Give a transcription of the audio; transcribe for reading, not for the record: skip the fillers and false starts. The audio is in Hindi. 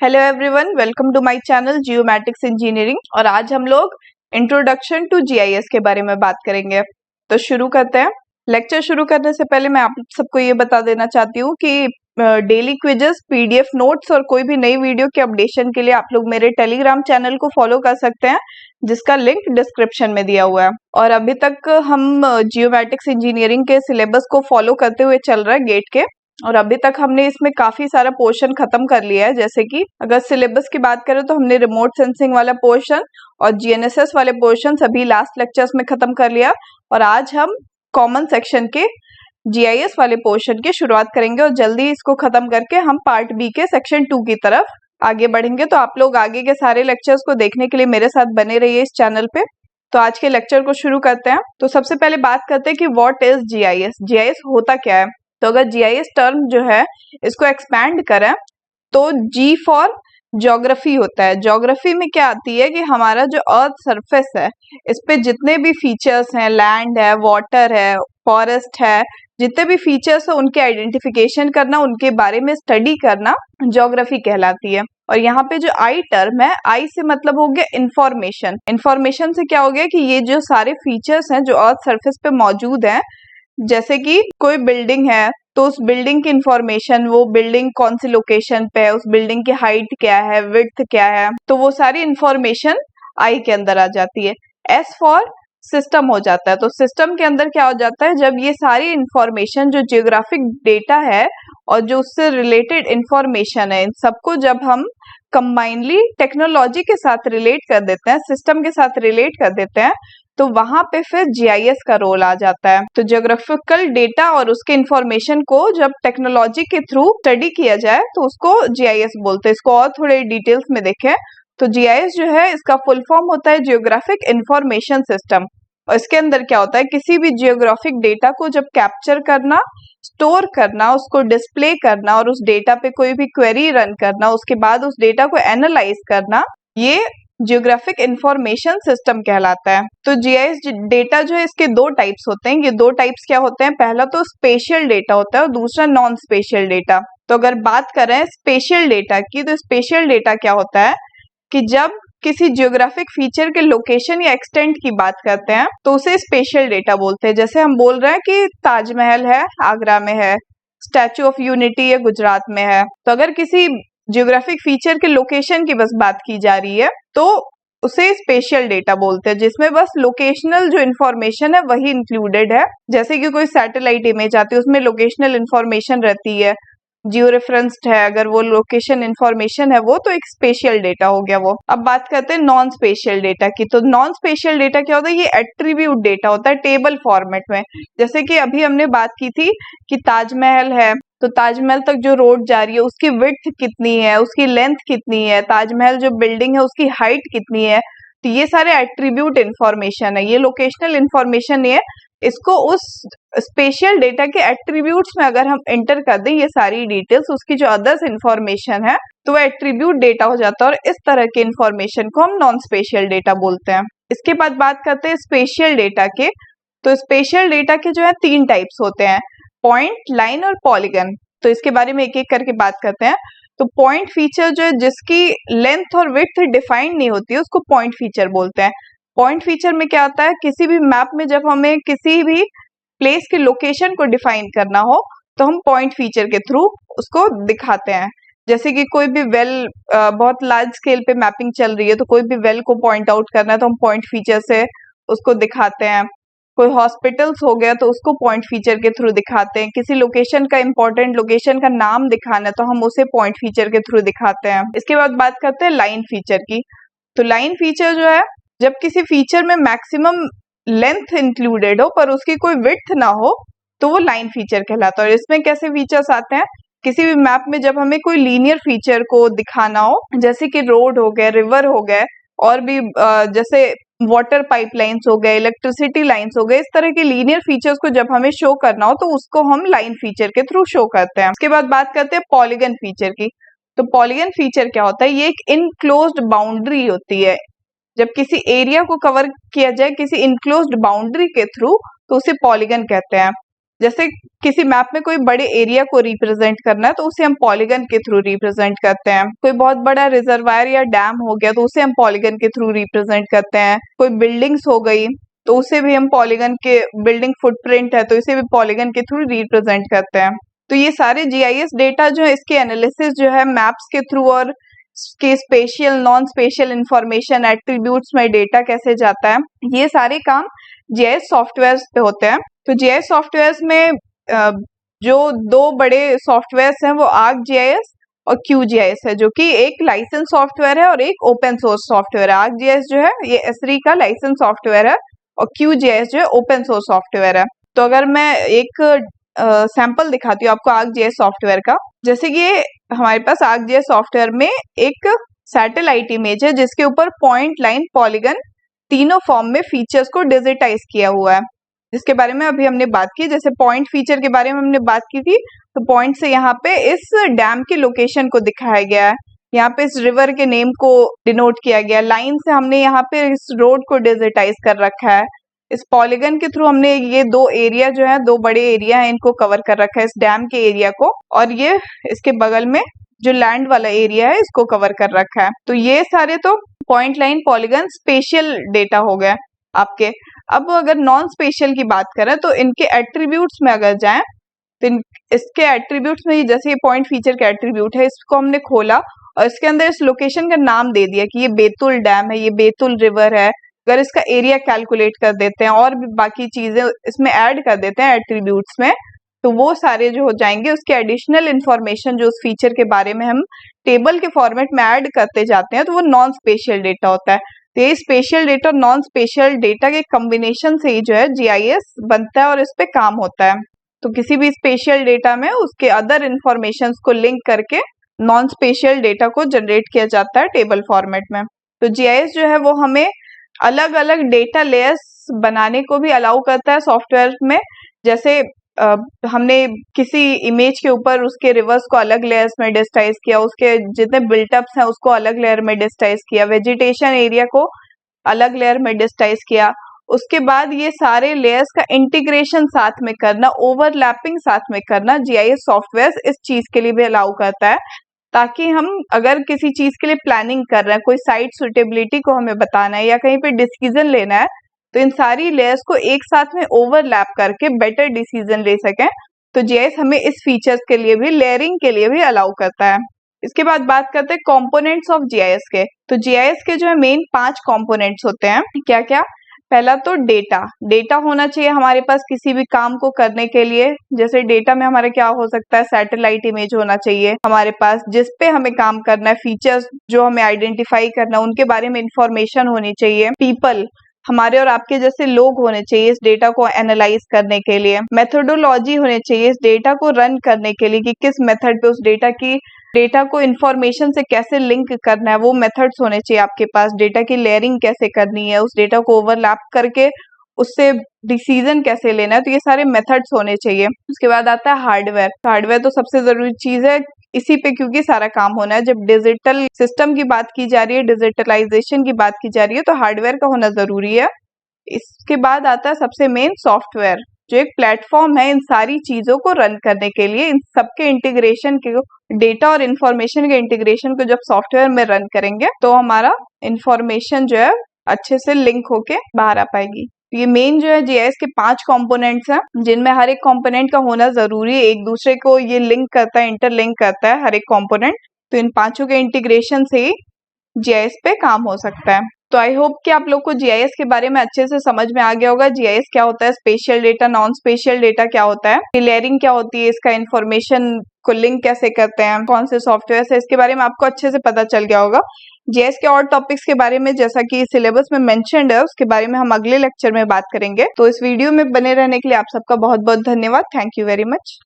Hello everyone, welcome to my channel geomatics engineering. और आज हम लोग इंट्रोडक्शन टू जीआईएस के बारे में बात करेंगे। तो शुरू करते हैं। लेक्चर शुरू करने से पहले मैं आप सबको ये बता देना चाहती हूँ कि डेली क्विजेस, पीडीएफ नोट्स और कोई भी नई वीडियो के अपडेशन के लिए आप लोग मेरे टेलीग्राम चैनल को फॉलो कर सकते हैं, जिसका लिंक डिस्क्रिप्शन में दिया हुआ है। और अभी तक हम जियोमैटिक्स इंजीनियरिंग के सिलेबस को फॉलो करते हुए चल रहा है गेट के, और अभी तक हमने इसमें काफी सारा पोर्शन खत्म कर लिया है। जैसे कि अगर सिलेबस की बात करें तो हमने रिमोट सेंसिंग वाला पोर्शन और जीएनएसएस वाले पोर्शन सभी लास्ट लेक्चर्स में खत्म कर लिया, और आज हम कॉमन सेक्शन के जीआईएस वाले पोर्शन की शुरुआत करेंगे और जल्दी इसको खत्म करके हम पार्ट बी के सेक्शन 2 की तरफ आगे बढ़ेंगे। तो आप लोग आगे के सारे लेक्चर्स को देखने के लिए मेरे साथ बने रहिए इस चैनल पे। तो आज के लेक्चर को शुरू करते हैं। तो सबसे पहले बात करते हैं कि व्हाट इज जीआईएस। जीआईएस होता क्या है। तो अगर जीआईएस टर्म जो है इसको एक्सपैंड करें तो जी फॉर ज्योग्राफी होता है। ज्योग्राफी में क्या आती है कि हमारा जो अर्थ सरफेस है इस पे जितने भी फीचर्स हैं, लैंड है, वाटर है, फॉरेस्ट है, जितने भी फीचर्स है उनके आइडेंटिफिकेशन करना, उनके बारे में स्टडी करना ज्योग्राफी कहलाती है। और यहाँ पे जो आई टर्म है, आई से मतलब हो गया इंफॉर्मेशन। इंफॉर्मेशन से क्या हो गया कि ये जो सारे फीचर्स हैं जो अर्थ सरफेस पे मौजूद हैं, जैसे कि कोई बिल्डिंग है तो उस बिल्डिंग की इंफॉर्मेशन, वो बिल्डिंग कौन सी लोकेशन पे है, उस बिल्डिंग की हाइट क्या है, विड्थ क्या है, तो वो सारी इंफॉर्मेशन आई के अंदर आ जाती है। एस फॉर सिस्टम हो जाता है। तो सिस्टम के अंदर क्या हो जाता है, जब ये सारी इंफॉर्मेशन जो जियोग्राफिक डेटा है और जो उससे रिलेटेड इंफॉर्मेशन है, इन सबको जब हम कंबाइनली टेक्नोलॉजी के साथ रिलेट कर देते हैं, सिस्टम के साथ रिलेट कर देते हैं, तो वहां पे फिर जीआईएस का रोल आ जाता है। तो ज्योग्राफिकल डेटा और उसके इंफॉर्मेशन को जब टेक्नोलॉजी के थ्रू स्टडी किया जाए तो उसको जीआईएस बोलते हैं। इसको और थोड़े डिटेल्स में देखें तो जीआईएस जो है इसका फुल फॉर्म होता है जियोग्राफिक इंफॉर्मेशन सिस्टम। और इसके अंदर क्या होता है, किसी भी जियोग्राफिक डेटा को जब कैप्चर करना, स्टोर करना, उसको डिस्प्ले करना और उस डेटा पे कोई भी क्वेरी रन करना, उसके बाद उस डेटा को एनालाइज करना, ये जियोग्राफिक इंफॉर्मेशन सिस्टम कहलाता है। तो जीआईएस डेटा जो है इसके दो टाइप्स होते हैं। ये दो टाइप्स क्या होते हैं, पहला तो स्पेशियल डेटा होता है और दूसरा नॉन स्पेशियल डेटा। तो अगर बात करें स्पेशियल डेटा की, तो स्पेशियल डेटा क्या होता है कि जब किसी जियोग्राफिक फीचर के लोकेशन या एक्सटेंट की बात करते हैं तो उसे स्पेशियल डेटा बोलते हैं। जैसे हम बोल रहे हैं कि ताजमहल है आगरा में है, स्टैचू ऑफ यूनिटी है गुजरात में है, तो अगर किसी जियोग्राफिक फीचर के लोकेशन की बस बात की जा रही है तो उसे स्पेशियल डेटा बोलते हैं, जिसमें बस लोकेशनल जो इन्फॉर्मेशन है वही इंक्लूडेड है। जैसे कि कोई सैटेलाइट इमेज आती है उसमें लोकेशनल इन्फॉर्मेशन रहती है, जियो रेफरेंस्ड है, अगर वो लोकेशन इन्फॉर्मेशन है वो तो एक स्पेशियल डेटा हो गया वो। अब बात करते हैं नॉन स्पेशियल डेटा की। तो नॉन स्पेशियल डेटा क्या होता है, ये एट्रीब्यूट डेटा होता है टेबल फॉर्मेट में। जैसे कि अभी हमने बात की थी कि ताजमहल है तो ताजमहल तक जो रोड जा रही है उसकी विड्थ कितनी है, उसकी लेंथ कितनी है, ताजमहल जो बिल्डिंग है उसकी हाइट कितनी है, तो ये सारे एट्रीब्यूट इंफॉर्मेशन है, ये लोकेशनल इंफॉर्मेशन नहीं है। इसको उस स्पेशियल डेटा के एट्रीब्यूट्स में अगर हम एंटर कर दें ये सारी डिटेल्स, उसकी जो अदर्स इंफॉर्मेशन है, तो वो एट्रीब्यूट डेटा हो जाता है और इस तरह के इंफॉर्मेशन को हम नॉन स्पेशियल डेटा बोलते हैं। इसके बाद बात करते हैं स्पेशियल डेटा के। तो स्पेशियल डेटा के जो है 3 टाइप्स होते हैं, पॉइंट, लाइन और पॉलीगन। तो इसके बारे में एक एक करके बात करते हैं। तो पॉइंट फीचर जो है जिसकी लेंथ और विड्थ डिफाइंड नहीं होती है उसको पॉइंट फीचर बोलते हैं। पॉइंट फीचर में क्या होता है, किसी भी मैप में जब हमें किसी भी प्लेस के लोकेशन को डिफाइन करना हो तो हम पॉइंट फीचर के थ्रू उसको दिखाते हैं। जैसे कि कोई भी वेल, बहुत लार्ज स्केल पे मैपिंग चल रही है तो कोई भी वेल को पॉइंट आउट करना है तो हम पॉइंट फीचर से उसको दिखाते हैं। कोई हॉस्पिटल्स हो गया तो उसको पॉइंट फीचर के थ्रू दिखाते हैं। किसी लोकेशन का, इंपॉर्टेंट लोकेशन का नाम दिखाना है तो हम उसे पॉइंट फीचर के थ्रू दिखाते हैं। इसके बाद बात करते हैं लाइन फीचर की। तो लाइन फीचर जो है, जब किसी फीचर में मैक्सिमम लेंथ इंक्लूडेड हो पर उसकी कोई विड्थ ना हो तो वो लाइन फीचर कहलाता है। और इसमें कैसे फीचर्स आते हैं, किसी भी मैप में जब हमें कोई लीनियर फीचर को दिखाना हो, जैसे कि रोड हो गए, रिवर हो गए, और भी जैसे वाटर पाइपलाइंस हो गए, इलेक्ट्रिसिटी लाइंस हो गए, इस तरह के लीनियर फीचर्स को जब हमें शो करना हो तो उसको हम लाइन फीचर के थ्रू शो करते हैं। उसके बाद बात करते हैं पॉलीगन फीचर की। तो पॉलीगन फीचर क्या होता है, ये एक इनक्लोज्ड बाउंड्री होती है। जब किसी एरिया को कवर किया जाए किसी इनक्लोज्ड बाउंड्री के थ्रू तो उसे पॉलीगन कहते हैं। जैसे किसी मैप में कोई बड़े एरिया को रिप्रेजेंट करना है तो उसे हम पॉलीगन के थ्रू रिप्रेजेंट करते हैं। कोई बहुत बड़ा रिजर्वायर या डैम हो गया तो उसे हम पॉलीगन के थ्रू रिप्रेजेंट करते हैं। कोई बिल्डिंग्स हो गई तो उसे भी हम पॉलीगन के, बिल्डिंग फुटप्रिंट है तो इसे भी पॉलीगन के थ्रू रिप्रेजेंट करते हैं। तो ये सारे जीआईएस डेटा जो है, इसके एनालिसिस जो है मैप्स के थ्रू और के spatial non spatial information attributes में डेटा कैसे जाता है, ये सारे काम जीआईएस सॉफ्टवेयर्स पे होते हैं। तो जीआईएस सॉफ्टवेयर्स में जो दो बड़े सॉफ्टवेयर्स हैं वो आर्कजीआईएस और क्यूजीआईएस है, जो कि एक लाइसेंस सॉफ्टवेयर है और एक ओपन सोर्स सॉफ्टवेयर है। आर्कजीआईएस जो है ये एसरी का लाइसेंस सॉफ्टवेयर है और क्यूजीआईएस जो है ओपन सोर्स सॉफ्टवेयर है। तो अगर मैं एक सैंपल दिखाती हूँ आपको आर्कजीआईएस सॉफ्टवेयर का, जैसे कि हमारे पास आर्कजीआईएस सॉफ्टवेयर में एक सैटेलाइट इमेज है जिसके ऊपर पॉइंट, लाइन, पॉलीगन तीनों फॉर्म में फीचर्स को डिजिटाइज किया हुआ है, जिसके बारे में अभी हमने बात की। जैसे पॉइंट फीचर के बारे में हमने बात की थी, तो पॉइंट से यहाँ पे इस डैम की लोकेशन को दिखाया गया है, यहाँ पे इस रिवर के नेम को डिनोट किया गया। लाइन से हमने यहाँ पे इस रोड को डिजिटाइज कर रखा है। इस पॉलीगन के थ्रू हमने ये दो एरिया जो है, दो बड़े एरिया है, इनको कवर कर रखा है, इस डैम के एरिया को, और ये इसके बगल में जो लैंड वाला एरिया है इसको कवर कर रखा है। तो ये सारे तो point, line, polygon special data हो गया आपके। अब अगर नॉन स्पेशल की बात करें तो इनके एट्रीब्यूट्स में अगर जाएं तो इसके एट्रीब्यूट्स में, जैसे ये पॉइंट फीचर का एट्रीब्यूट है, इसको हमने खोला और इसके अंदर इस लोकेशन का नाम दे दिया कि ये बेतुल डैम है, ये बेतुल रिवर है। अगर इसका एरिया कैलकुलेट कर देते हैं और भी बाकी चीजें इसमें ऐड कर देते हैं एट्रीब्यूट्स में, तो वो सारे जो हो जाएंगे, उसके एडिशनल इंफॉर्मेशन जो उस फीचर के बारे में हम टेबल के फॉर्मेट में ऐड करते जाते हैं, तो वो नॉन स्पेशल डेटा होता है। तो ये स्पेशल डेटा और नॉन स्पेशल डेटा के कॉम्बिनेशन से ही जो है जीआईएस बनता है और इस पे काम होता है। तो किसी भी स्पेशल डेटा में उसके अदर इंफॉर्मेशन को लिंक करके नॉन स्पेशल डेटा को जनरेट किया जाता है टेबल फॉर्मेट में। तो जीआईएस जो है वो हमें अलग अलग डेटा लेयर्स बनाने को भी अलाउ करता है सॉफ्टवेयर में। जैसे हमने किसी इमेज के ऊपर उसके रिवर्स को अलग लेयर्स में डिजिटाइज किया, उसके जितने बिल्टअप्स हैं उसको अलग लेयर में डिजिटाइज किया, वेजिटेशन एरिया को अलग लेयर में डिजिटाइज किया। उसके बाद ये सारे लेयर्स का इंटीग्रेशन साथ में करना, ओवरलैपिंग साथ में करना, जीआईएस सॉफ्टवेयर इस चीज के लिए भी अलाउ करता है, ताकि हम अगर किसी चीज के लिए प्लानिंग कर रहे हैं, कोई साइट सुटेबिलिटी को हमें बताना है या कहीं पे डिसीजन लेना है, तो इन सारी लेयर्स को एक साथ में ओवरलैप करके बेटर डिसीजन ले सकें। तो जीआईएस हमें इस फीचर्स के लिए भी, लेयरिंग के लिए भी अलाउ करता है। इसके बाद बात करते हैं कंपोनेंट्स ऑफ जीआईएस के। तो जीआईएस के जो है मेन 5 कंपोनेंट्स होते हैं। क्या क्या? पहला तो डेटा होना चाहिए हमारे पास किसी भी काम को करने के लिए। जैसे डेटा में हमारे क्या हो सकता है, सैटेलाइट इमेज होना चाहिए हमारे पास जिस पे हमें काम करना है, फीचर्स जो हमें आइडेंटिफाई करना है उनके बारे में इंफॉर्मेशन होनी चाहिए। पीपल, हमारे और आपके जैसे लोग होने चाहिए इस डेटा को एनालाइज करने के लिए। मेथोडोलॉजी होने चाहिए इस डेटा को रन करने के लिए, कि किस मेथड पे उस डेटा को इंफॉर्मेशन से कैसे लिंक करना है, वो मेथड्स होने चाहिए आपके पास। डेटा की लेयरिंग कैसे करनी है, उस डेटा को ओवरलैप करके उससे डिसीजन कैसे लेना है, तो ये सारे मेथड्स होने चाहिए। उसके बाद आता है हार्डवेयर। हार्डवेयर तो सबसे जरूरी चीज है इसी पे, क्योंकि सारा काम होना है। जब डिजिटल सिस्टम की बात की जा रही है, डिजिटलाइजेशन की बात की जा रही है, तो हार्डवेयर का होना जरूरी है। इसके बाद आता है सबसे मेन सॉफ्टवेयर, जो एक प्लेटफॉर्म है इन सारी चीजों को रन करने के लिए। इन सबके इंटीग्रेशन के, डेटा और इंफॉर्मेशन के इंटीग्रेशन को जब सॉफ्टवेयर में रन करेंगे तो हमारा इंफॉर्मेशन जो है अच्छे से लिंक होके बाहर आ पाएगी। ये मेन जो है जीआईएस के 5 कंपोनेंट्स हैं, जिनमें हर एक कंपोनेंट का होना जरूरी है। एक दूसरे को ये लिंक करता है, इंटरलिंक करता है हर एक कंपोनेंट। तो इन पांचों के इंटीग्रेशन से ही जीआईएस पे काम हो सकता है। तो आई होप कि आप लोग को जीआईएस के बारे में अच्छे से समझ में आ गया होगा। जीआईएस क्या होता है, special data, non special data क्या होता है, लेयरिंग क्या होती है, इसका इंफॉर्मेशन को लिंक कैसे करते हैं, कौन से सॉफ्टवेयर है, इसके बारे में आपको अच्छे से पता चल गया होगा। जीआईएस के और टॉपिक्स के बारे में, जैसा कि सिलेबस में मेंशन्ड है, उसके बारे में हम अगले लेक्चर में बात करेंगे। तो इस वीडियो में बने रहने के लिए आप सबका बहुत बहुत धन्यवाद। Thank you very much.